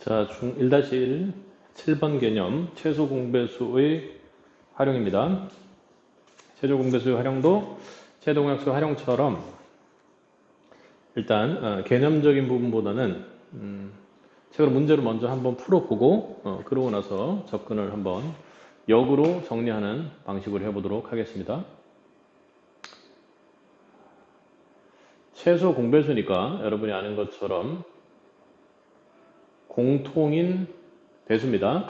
자, 중 1-1 7번 개념 최소 공배수의 활용입니다. 최소 공배수의 활용도 최동약수 활용처럼 일단 개념적인 부분보다는 책으로 문제를 먼저 한번 풀어보고 그러고 나서 접근을 한번 역으로 정리하는 방식으로 해보도록 하겠습니다. 최소 공배수니까 여러분이 아는 것처럼 공통인 배수입니다.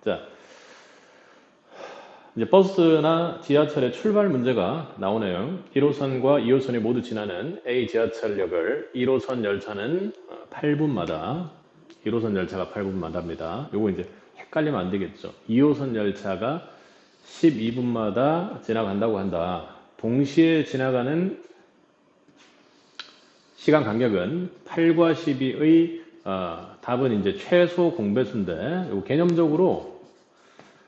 자, 이제 버스나 지하철의 출발 문제가 나오네요. 1호선과 2호선이 모두 지나는 A 지하철역을 1호선 열차는 8분마다 1호선 열차가 8분마다입니다. 요거 이제 헷갈리면 안 되겠죠. 2호선 열차가 12분마다 지나간다고 한다. 동시에 지나가는 시간 간격은 8과 12의 답은 이제 최소 공배수인데 요 개념적으로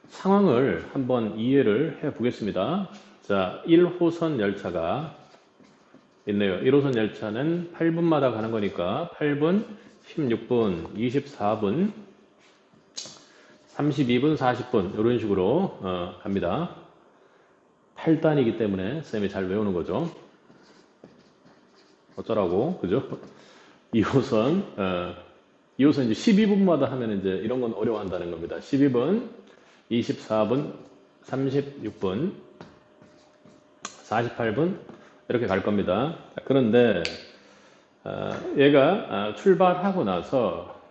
상황을 한번 이해를 해 보겠습니다. 자, 1호선 열차가 있네요. 1호선 열차는 8분마다 가는 거니까 8분, 16분, 24분, 32분, 40분 이런 식으로 갑니다. 8단이기 때문에 쌤이 잘 외우는 거죠. 어쩌라고, 그죠? 2호선 이제 12분마다 하면 이제 이런 건 어려워한다는 겁니다. 12분, 24분, 36분, 48분 이렇게 갈 겁니다. 그런데 얘가 출발하고 나서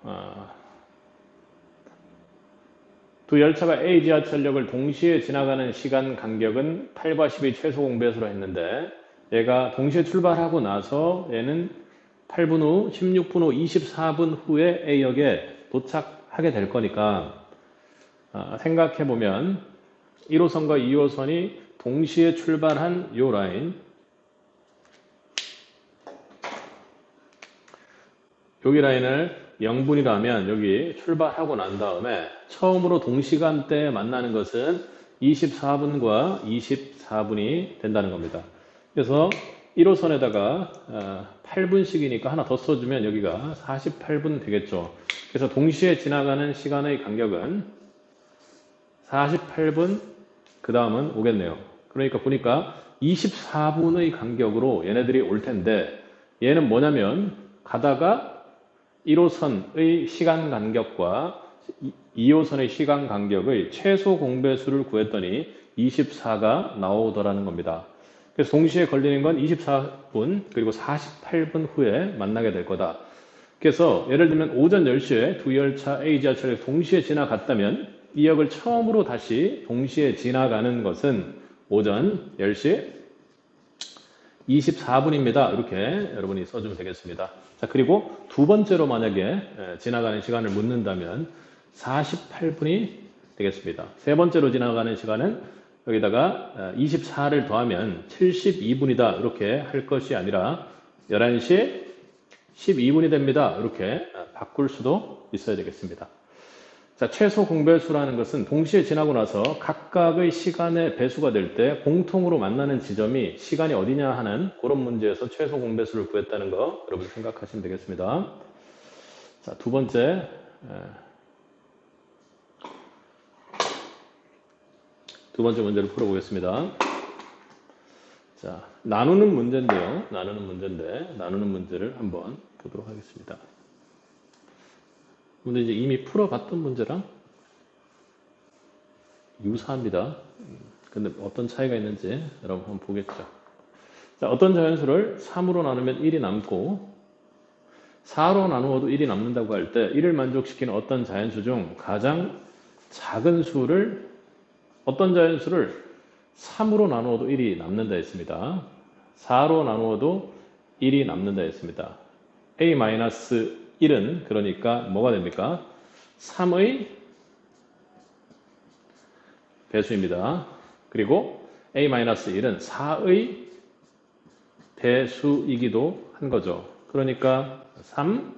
두 열차가 A 지하철역을 동시에 지나가는 시간 간격은 8과 10의 최소 공배수로 했는데 얘가 동시에 출발하고 나서 얘는 8분 후, 16분 후, 24분 후에 A역에 도착하게 될 거니까 생각해보면 1호선과 2호선이 동시에 출발한 요 라인 여기 라인을 0분이라면 여기 출발하고 난 다음에 처음으로 동시간대에 만나는 것은 24분과 24분이 된다는 겁니다. 그래서 1호선에다가 8분씩이니까 하나 더 써주면 여기가 48분 되겠죠. 그래서 동시에 지나가는 시간의 간격은 48분 그 다음은 오겠네요. 그러니까 보니까 24분의 간격으로 얘네들이 올 텐데 얘는 뭐냐면 가다가 1호선의 시간 간격과 2호선의 시간 간격의 최소 공배수를 구했더니 24가 나오더라는 겁니다. 그래서 동시에 걸리는 건 24분 그리고 48분 후에 만나게 될 거다. 그래서 예를 들면 오전 10시에 두 열차 A 지하철이 동시에 지나갔다면 이 역을 처음으로 다시 동시에 지나가는 것은 오전 10시 24분입니다. 이렇게 여러분이 써주면 되겠습니다. 자, 그리고 두 번째로 만약에 지나가는 시간을 묻는다면 48분이 되겠습니다. 세 번째로 지나가는 시간은 여기다가 24를 더하면 72분이다. 이렇게 할 것이 아니라 11시 12분이 됩니다. 이렇게 바꿀 수도 있어야 되겠습니다. 자, 최소 공배수라는 것은 동시에 지나고 나서 각각의 시간의 배수가 될 때 공통으로 만나는 지점이 시간이 어디냐 하는 그런 문제에서 최소 공배수를 구했다는 거 여러분 생각하시면 되겠습니다. 자, 두 번째 문제를 풀어보겠습니다. 자, 나누는 문제인데요. 나누는 문제를 한번 보도록 하겠습니다. 근데 이제 이미 풀어봤던 문제랑 유사합니다. 근데 어떤 차이가 있는지 여러분 한번 보겠죠. 자, 어떤 자연수를 3으로 나누면 1이 남고 4로 나누어도 1이 남는다고 할 때 1을 만족시키는 어떤 자연수 중 가장 작은 수를 어떤 자연수를 3으로 나누어도 1이 남는다 했습니다. 4로 나누어도 1이 남는다 했습니다. A-1은 그러니까 뭐가 됩니까? 3의 배수입니다. 그리고 A-1은 4의 배수이기도 한 거죠. 그러니까 3,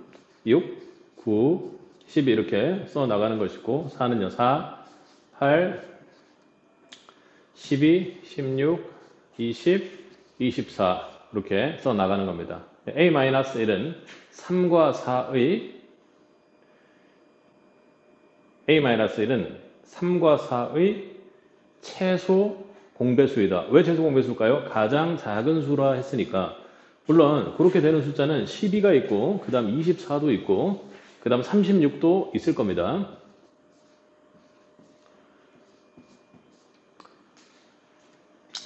6, 9, 12 이렇게 써 나가는 것이고 4는요. 4, 8, 12, 16, 20, 24 이렇게 써 나가는 겁니다. A-1은 3과 4의 A-1은 3과 4의 최소 공배수이다. 왜 최소 공배수일까요? 가장 작은 수라 했으니까. 물론 그렇게 되는 숫자는 12가 있고 그 다음 24도 있고 그 다음 36도 있을 겁니다.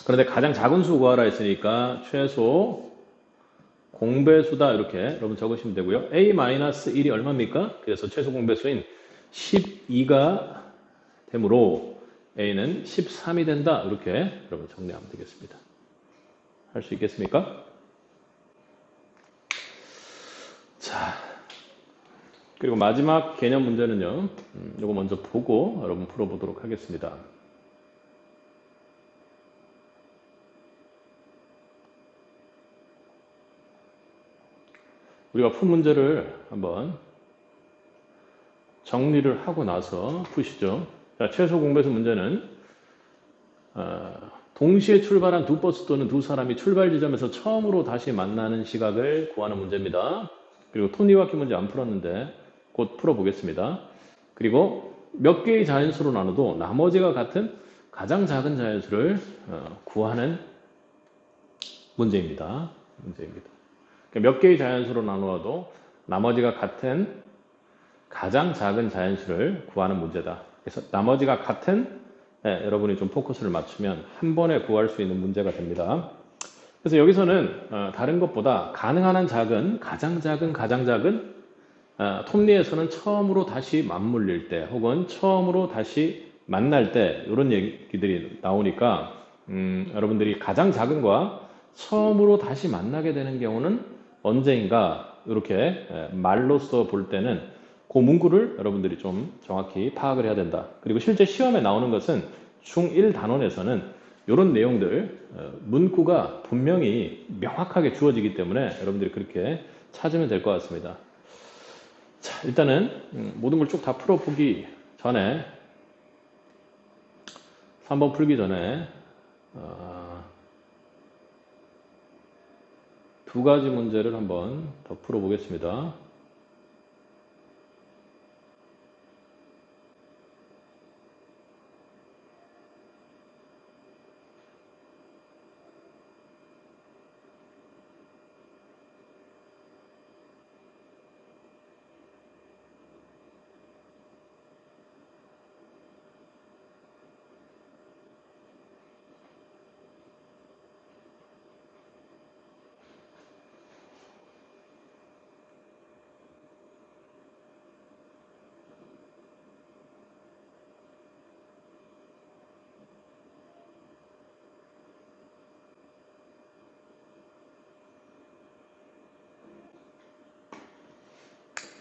그런데 가장 작은 수 구하라 했으니까 최소 공배수다 이렇게 여러분 적으시면 되고요. A-1이 얼마입니까? 그래서 최소 공배수인 12가 되므로 A는 13이 된다. 이렇게 여러분 정리하면 되겠습니다. 할 수 있겠습니까? 자, 그리고 마지막 개념 문제는요. 이거 먼저 보고 여러분 풀어보도록 하겠습니다. 우리가 푼 문제를 한번 정리를 하고 나서 푸시죠. 자, 최소 공배수 문제는 동시에 출발한 두 버스 또는 두 사람이 출발 지점에서 처음으로 다시 만나는 시각을 구하는 문제입니다. 그리고 톱니바퀴 문제 안 풀었는데 곧 풀어보겠습니다. 그리고 몇 개의 자연수로 나눠도 나머지가 같은 가장 작은 자연수를 구하는 문제입니다. 몇 개의 자연수로 나누어도 나머지가 같은 가장 작은 자연수를 구하는 문제다. 그래서 나머지가 같은 여러분이 좀 포커스를 맞추면 한 번에 구할 수 있는 문제가 됩니다. 그래서 여기서는 다른 것보다 가능한 한 작은, 가장 작은 톱니에서는 처음으로 다시 맞물릴 때 혹은 처음으로 다시 만날 때 이런 얘기들이 나오니까 여러분들이 가장 작은과 처음으로 다시 만나게 되는 경우는 언제인가 이렇게 말로써 볼 때는 그 문구를 여러분들이 좀 정확히 파악을 해야 된다. 그리고 실제 시험에 나오는 것은 중1 단원에서는 이런 내용들 문구가 분명히 명확하게 주어지기 때문에 여러분들이 그렇게 찾으면 될 것 같습니다. 자, 일단은 모든 걸 쭉 다 풀어보기 전에 3번 풀기 전에 두 가지 문제를 한번 더 풀어보겠습니다.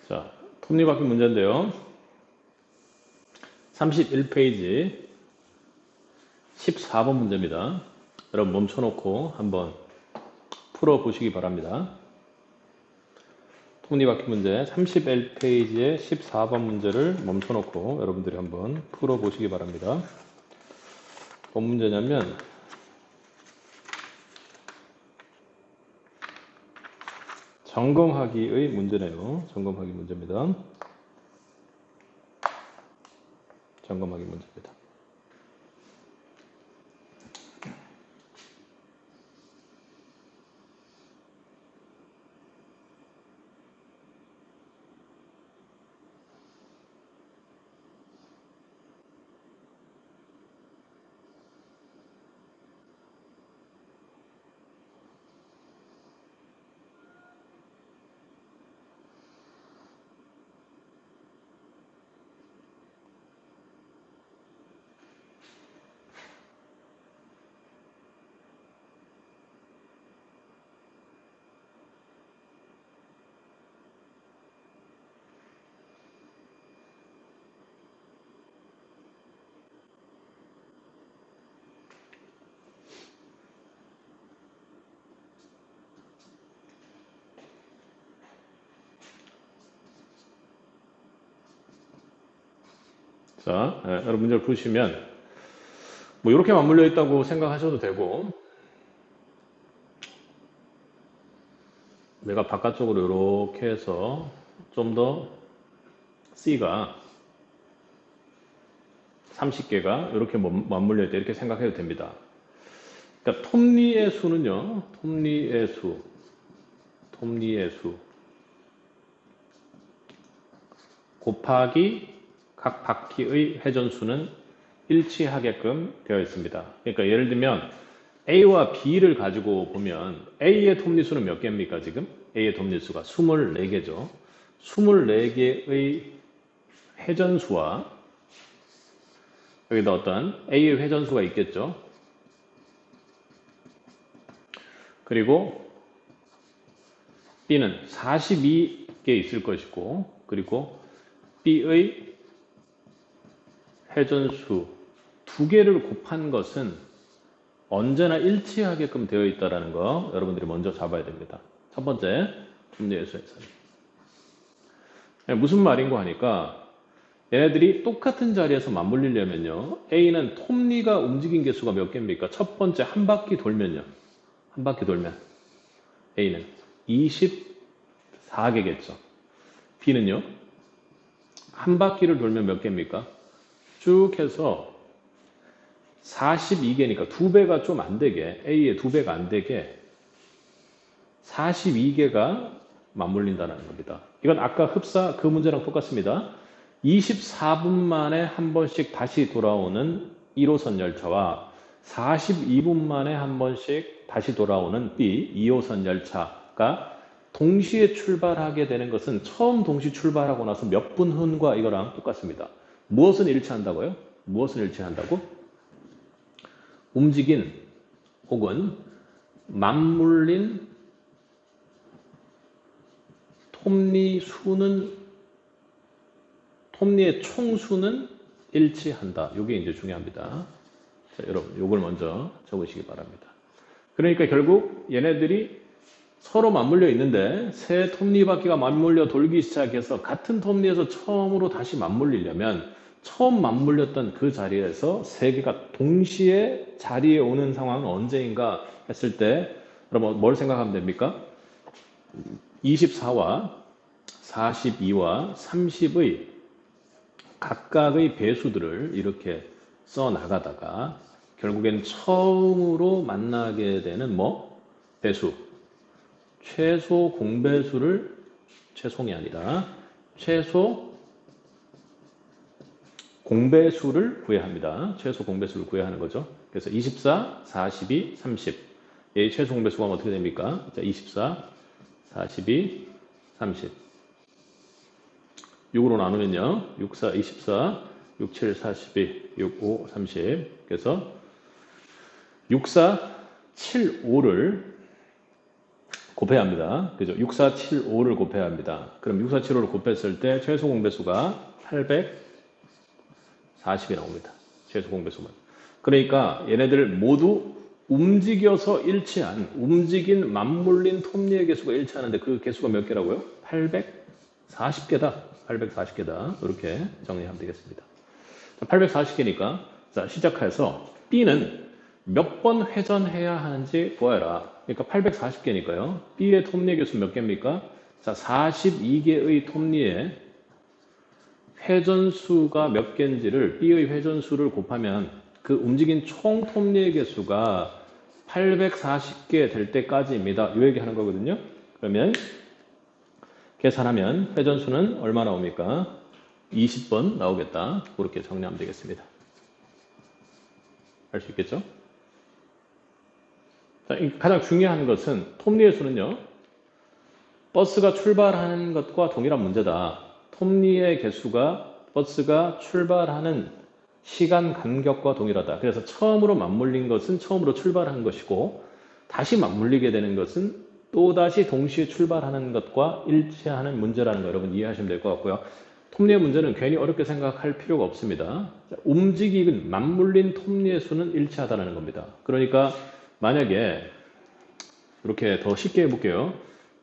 자, 톱니바퀴 문제인데요. 31페이지 14번 문제입니다. 여러분 멈춰놓고 한번 풀어보시기 바랍니다. 톱니바퀴 문제 31페이지의 14번 문제를 멈춰놓고 여러분들이 한번 풀어보시기 바랍니다. 뭔 문제냐면 점검하기의 문제네요. 점검하기 문제입니다. 점검하기 문제입니다. 자, 여러분 문제를 보시면 뭐 이렇게 맞물려 있다고 생각하셔도 되고 내가 바깥쪽으로 이렇게 해서 좀 더 C가 30개가 이렇게 맞물려 있다. 이렇게 생각해도 됩니다. 그러니까 톱니의 수는요. 톱니의 수 곱하기 각 바퀴의 회전수는 일치하게끔 되어 있습니다. 그러니까 예를 들면 A와 B를 가지고 보면 A의 톱니수는 몇 개입니까 지금? A의 톱니수가 24개죠. 24개의 회전수와 여기다 어떤 A의 회전수가 있겠죠. 그리고 B는 42개 있을 것이고 그리고 B의 회전수 2개를 곱한 것은 언제나 일치하게끔 되어 있다는 거 여러분들이 먼저 잡아야 됩니다. 첫 번째 톱니의수에서는. 무슨 말인고 하니까 얘네들이 똑같은 자리에서 맞물리려면요. A는 톱니가 움직인 개수가 몇 개입니까? 첫 번째 한 바퀴 돌면요. 한 바퀴 돌면 A는 24개겠죠. B는요. 한 바퀴를 돌면 몇 개입니까? 쭉 해서 42개니까 2배가 좀 안 되게 A의 2배가 안 되게 42개가 맞물린다는 겁니다. 이건 아까 흡사 그 문제랑 똑같습니다. 24분 만에 한 번씩 다시 돌아오는 1호선 열차와 42분 만에 한 번씩 다시 돌아오는 B 2호선 열차가 동시에 출발하게 되는 것은 처음 동시 출발하고 나서 몇 분 후과 이거랑 똑같습니다. 무엇은 일치한다고요? 무엇은 일치한다고? 움직인 혹은 맞물린 톱니의 총수는 일치한다. 이게 이제 중요합니다. 자, 여러분, 이걸 먼저 적으시기 바랍니다. 그러니까 결국 얘네들이 서로 맞물려 있는데 새 톱니바퀴가 맞물려 돌기 시작해서 같은 톱니에서 처음으로 다시 맞물리려면 처음 맞물렸던 그 자리에서 세 개가 동시에 자리에 오는 상황은 언제인가 했을 때 여러분 뭘 생각하면 됩니까? 24와 42와 30의 각각의 배수들을 이렇게 써 나가다가 결국엔 처음으로 만나게 되는 배수 최소 공배수를 최송이 아니라 최소 공배수를 구해야 합니다. 최소 공배수를 구해야 하는 거죠. 그래서 24, 42, 30. 이 최소 공배수가 어떻게 됩니까? 자, 24, 42, 30. 6으로 나누면요. 6, 4, 24, 6, 7, 42, 6, 5, 30. 그래서 6, 4, 7, 5를 곱해야 합니다. 그죠? 6, 4, 7, 5를 곱해야 합니다. 그럼 6, 4, 7, 5를 곱했을 때 최소 공배수가 840이 나옵니다. 최소 공배수만. 그러니까 얘네들 모두 움직여서 움직인 맞물린 톱니의 개수가 일치하는데 그 개수가 몇 개라고요? 840개다. 840개다. 이렇게 정리하면 되겠습니다. 840개니까 자, 시작해서 B는 몇 번 회전해야 하는지 보아라. 그러니까 840개니까요. B의 톱니의 개수 몇 개입니까? 자, 42개의 톱니의 회전수가 몇 개인지를 B의 회전수를 곱하면 그 움직인 총 톱니의 개수가 840개 될 때까지입니다. 이 얘기하는 거거든요. 그러면 계산하면 회전수는 얼마 나옵니까? 20번 나오겠다. 그렇게 정리하면 되겠습니다. 알 수 있겠죠? 자, 가장 중요한 것은 톱니의 수는요. 버스가 출발하는 것과 동일한 문제다. 톱니의 개수가 버스가 출발하는 시간 간격과 동일하다. 그래서 처음으로 맞물린 것은 처음으로 출발한 것이고 다시 맞물리게 되는 것은 또다시 동시에 출발하는 것과 일치하는 문제라는 거 여러분 이해하시면 될 것 같고요. 톱니의 문제는 괜히 어렵게 생각할 필요가 없습니다. 움직인 맞물린 톱니의 수는 일치하다는 겁니다. 그러니까 만약에 이렇게 더 쉽게 해볼게요.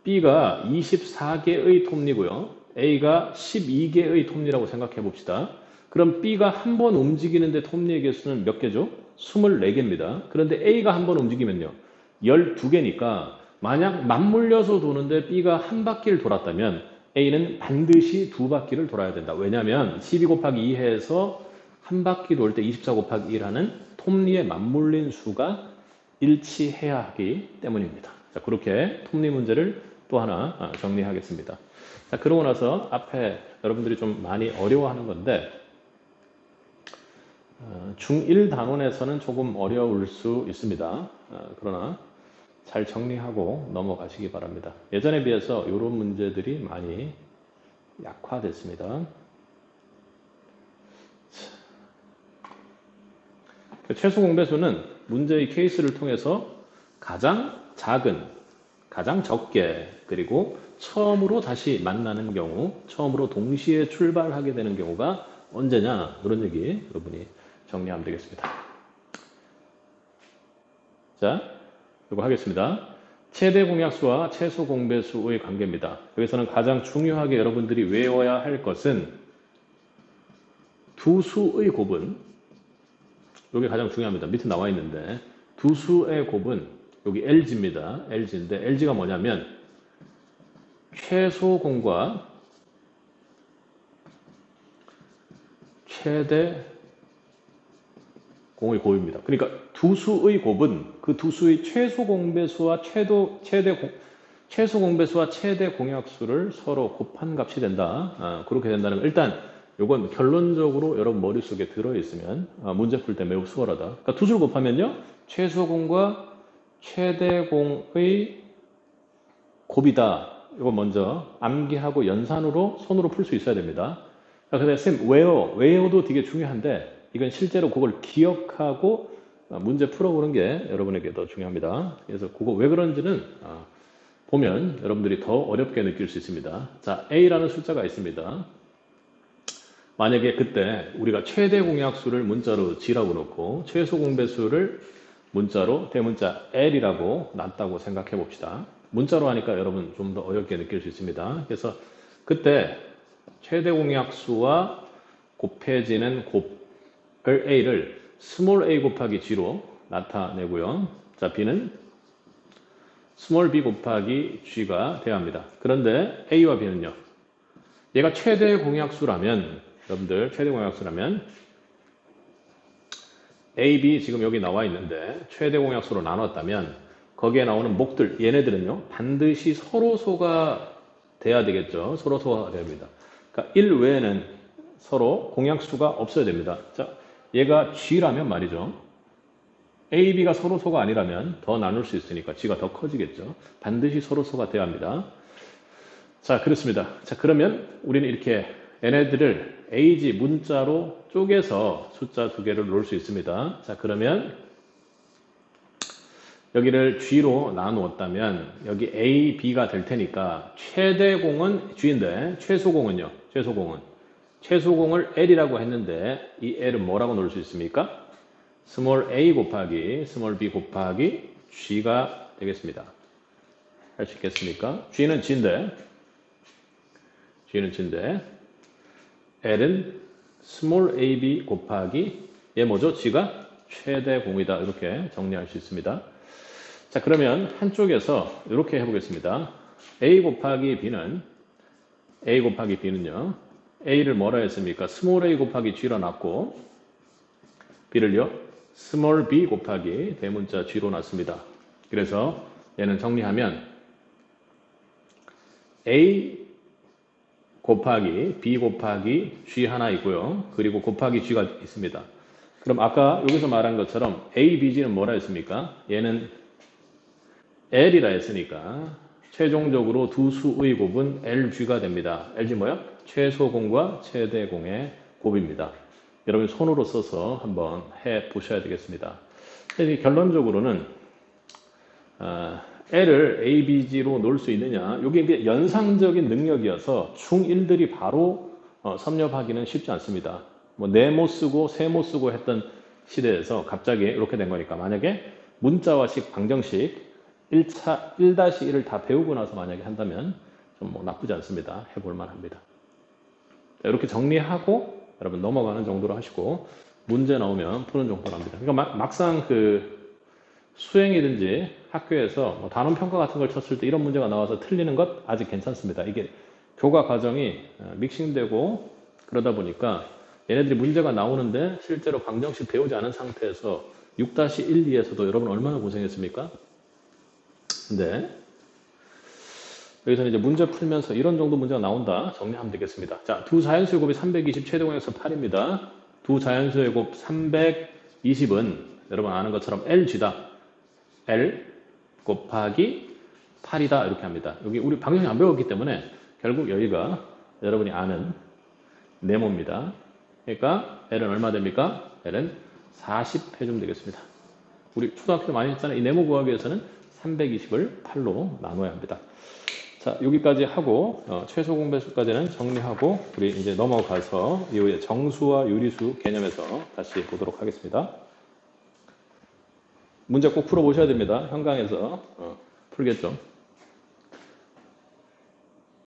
B가 24개의 톱니고요. A가 12개의 톱니라고 생각해 봅시다. 그럼 B가 한 번 움직이는데 톱니의 개수는 몇 개죠? 24개입니다. 그런데 A가 한 번 움직이면요. 12개니까 만약 맞물려서 도는데 B가 한 바퀴를 돌았다면 A는 반드시 두 바퀴를 돌아야 된다. 왜냐하면 12 곱하기 2 해서 한 바퀴 돌 때 24 곱하기 1 하는 톱니에 맞물린 수가 일치해야 하기 때문입니다. 자, 그렇게 톱니 문제를 또 하나 정리하겠습니다. 자, 그러고 나서 앞에 여러분들이 좀 많이 어려워하는 건데 중1 단원에서는 조금 어려울 수 있습니다. 그러나 잘 정리하고 넘어가시기 바랍니다. 예전에 비해서 이런 문제들이 많이 약화됐습니다. 최소 공배수는 문제의 케이스를 통해서 가장 작은, 가장 적게, 그리고 처음으로 다시 만나는 경우, 처음으로 동시에 출발하게 되는 경우가 언제냐, 그런 얘기 여러분이 정리하면 되겠습니다. 자, 이거 하겠습니다. 최대 공약수와 최소 공배수의 관계입니다. 여기서는 가장 중요하게 여러분들이 외워야 할 것은 두 수의 곱은, 이게 가장 중요합니다. 밑에 나와 있는데 두 수의 곱은 여기 LG입니다. LG인데 LG가 뭐냐면 최소 공과 최대 공의 곱입니다. 그러니까 두 수의 곱은 그 두 수의 최소 공배수와 최소 공배수와 최대 공약수를 서로 곱한 값이 된다. 그렇게 된다는 거. 일단 이건 결론적으로 여러분 머릿속에 들어있으면 문제 풀 때 매우 수월하다. 그러니까 두 줄 곱하면요. 최소 공과 최대 공의 곱이다. 이거 먼저 암기하고 연산으로 손으로 풀 수 있어야 됩니다. 근데 쌤 외워도 되게 중요한데 이건 실제로 그걸 기억하고 문제 풀어보는 게 여러분에게 더 중요합니다. 그래서 그거 왜 그런지는 보면 여러분들이 더 어렵게 느낄 수 있습니다. 자, A라는 숫자가 있습니다. 만약에 그때 우리가 최대 공약수를 문자로 G라고 놓고 최소 공배수를 문자로 대문자 L이라고 놨다고 생각해 봅시다. 문자로 하니까 여러분 좀 더 어렵게 느낄 수 있습니다. 그래서 그때 최대 공약수와 곱해지는 곱을 A를 스몰 a 곱하기 G로 나타내고요. 자, B는 스몰 b 곱하기 G가 돼야 합니다. 그런데 A와 B는요. 얘가 최대 공약수라면 여러분들 최대 공약수라면 A, B 지금 여기 나와 있는데 최대 공약수로 나눴다면 거기에 나오는 목들 얘네들은요. 반드시 서로소가 돼야 되겠죠. 서로소가 돼야 됩니다. 그러니까 1 외에는 서로 공약수가 없어야 됩니다. 자, 얘가 G라면 말이죠. A, B가 서로소가 아니라면 더 나눌 수 있으니까 G가 더 커지겠죠. 반드시 서로소가 돼야 합니다. 자, 그렇습니다. 자, 그러면 우리는 이렇게 얘네들을 AG 문자로 쪼개서 숫자 두 개를 놓을 수 있습니다. 자, 그러면 여기를 G로 나누었다면 여기 A, B가 될 테니까 최대공은 G인데 최소공은요. 최소공을 L이라고 했는데 이 L은 뭐라고 놓을 수 있습니까? 스몰 a 곱하기 스몰 b 곱하기 G가 되겠습니다. 할 수 있겠습니까? G는 G인데 L은 스몰 ab 곱하기 얘 뭐죠? G가 최대 공이다. 이렇게 정리할 수 있습니다. 자, 그러면 한쪽에서 이렇게 해보겠습니다. a 곱하기 b는요. a를 뭐라 했습니까? 스몰 a 곱하기 G로 놨고 b를요. 스몰 b 곱하기 대문자 G로 놨습니다. 그래서 얘는 정리하면 a 곱하기 b 곱하기 G 하나 있고요. 그리고 곱하기 G가 있습니다. 그럼 아까 여기서 말한 것처럼 a, b, g는 뭐라 했습니까? 얘는 L이라 했으니까 최종적으로 두 수의 곱은 LG가 됩니다. LG 뭐야? 최소공과 최대공의 곱입니다. 여러분 손으로 써서 한번 해 보셔야 되겠습니다. 결론적으로는 L을 A, B, G로 놓을 수 있느냐? 이게 연상적인 능력이어서 중1들이 바로 섭렵하기는 쉽지 않습니다. 뭐 네모 쓰고 세모 쓰고 했던 시대에서 갑자기 이렇게 된 거니까 만약에 문자화식 방정식 1-1을 다 배우고 나서 만약에 한다면 좀 뭐 나쁘지 않습니다. 해볼 만합니다. 이렇게 정리하고 여러분 넘어가는 정도로 하시고 문제 나오면 푸는 정도로 합니다. 그러니까 막상 그 수행이든지 학교에서 뭐 단원 평가 같은 걸 쳤을 때 이런 문제가 나와서 틀리는 것 아직 괜찮습니다. 이게 교과 과정이 믹싱되고 그러다 보니까 얘네들이 문제가 나오는데 실제로 방정식 배우지 않은 상태에서 6-1, 2에서도 여러분 얼마나 고생했습니까? 근데 여기서는 이제 문제 풀면서 이런 정도 문제가 나온다 정리하면 되겠습니다. 자, 두 자연수의 곱이 320 최대공약수 8입니다. 두 자연수의 곱 320은 여러분 아는 것처럼 LG다. L 곱하기 8이다 이렇게 합니다. 여기 우리 방정식 안 배웠기 때문에 결국 여기가 여러분이 아는 네모입니다. 그러니까 L은 얼마 됩니까? L은 40 해주면 되겠습니다. 우리 초등학교 때 많이 했잖아요. 이 네모 구하기 위해서는 320을 8로 나눠야 합니다. 자, 여기까지 하고 최소 공배수까지는 정리하고 우리 이제 넘어가서 이후에 정수와 유리수 개념에서 다시 보도록 하겠습니다. 문제 꼭 풀어보셔야 됩니다. 현강에서 풀겠죠.